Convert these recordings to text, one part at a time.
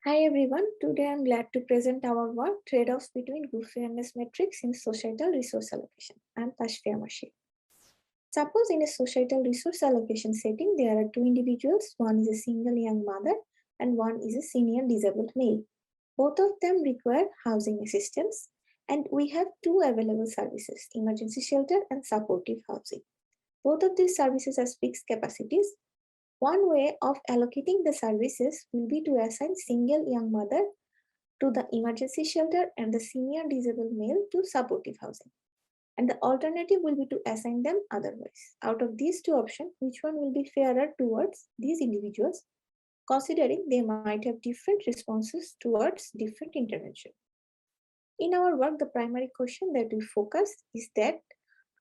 Hi everyone, today I'm glad to present our work Trade-offs between group fairness metrics in societal resource allocation. I'm Tasfia. Suppose in a societal resource allocation setting, there are two individuals, one is a single young mother and one is a senior disabled male. Both of them require housing assistance and we have two available services, emergency shelter and supportive housing. Both of these services have fixed capacities. One way of allocating the services will be to assign single young mother to the emergency shelter and the senior disabled male to supportive housing. And the alternative will be to assign them otherwise. Out of these two options, which one will be fairer towards these individuals, considering they might have different responses towards different intervention? In our work, the primary question that we focus is that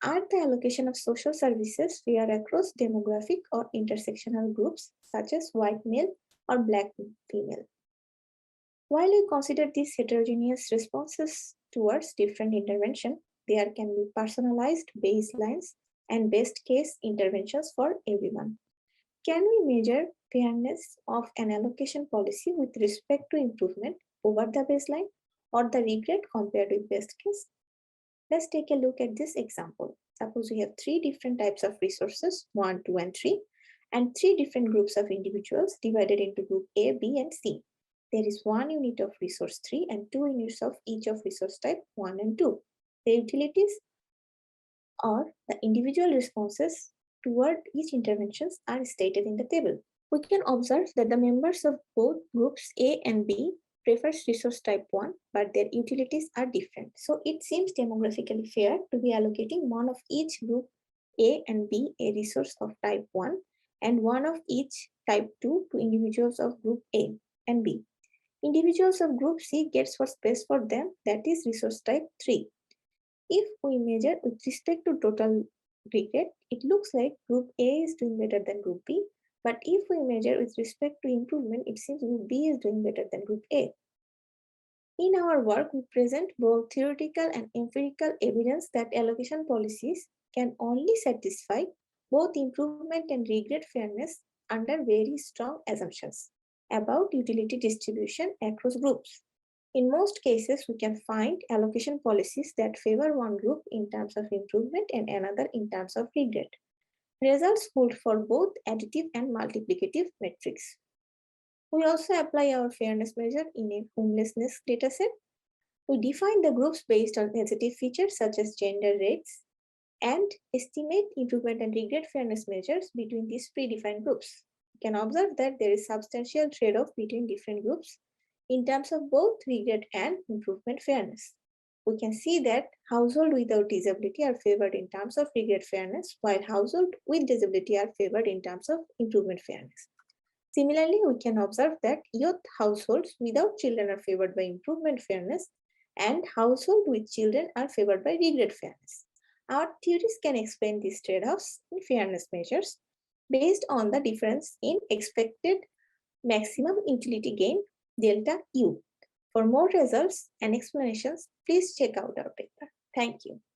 are the allocation of social services fair across demographic or intersectional groups such as white male or black female? While we consider these heterogeneous responses towards different intervention, there can be personalized baselines and best case interventions for everyone. Can we measure fairness of an allocation policy with respect to improvement over the baseline or the regret compared with best case? Let's take a look at this example. Suppose we have three different types of resources, 1, 2, and 3, and three different groups of individuals divided into group A, B, and C. There is one unit of resource 3 and 2 units of each of resource type 1 and 2. The utilities or the individual responses toward each interventions are stated in the table. We can observe that the members of both groups A and B prefers resource type 1, but their utilities are different. So it seems demographically fair to be allocating one of each group A and B a resource of type 1 and one of each type 2 to individuals of group A and B. Individuals of group C gets what's best for them, that is resource type 3. If we measure with respect to total regret, it looks like group A is doing better than group B, but if we measure with respect to improvement, it seems group B is doing better than group A. In our work, we present both theoretical and empirical evidence that allocation policies can only satisfy both improvement and regret fairness under very strong assumptions about utility distribution across groups. In most cases, we can find allocation policies that favor one group in terms of improvement and another in terms of regret. Results hold for both additive and multiplicative metrics. We also apply our fairness measure in a homelessness dataset. We define the groups based on sensitive features such as gender rates and estimate improvement and regret fairness measures between these predefined groups. We can observe that there is substantial trade-off between different groups in terms of both regret and improvement fairness. We can see that households without disability are favored in terms of regret fairness, while households with disability are favored in terms of improvement fairness. Similarly, we can observe that youth households without children are favored by improvement fairness, and households with children are favored by regret fairness. Our theories can explain these trade-offs in fairness measures based on the difference in expected maximum utility gain, delta U. For more results and explanations, please check out our paper. Thank you.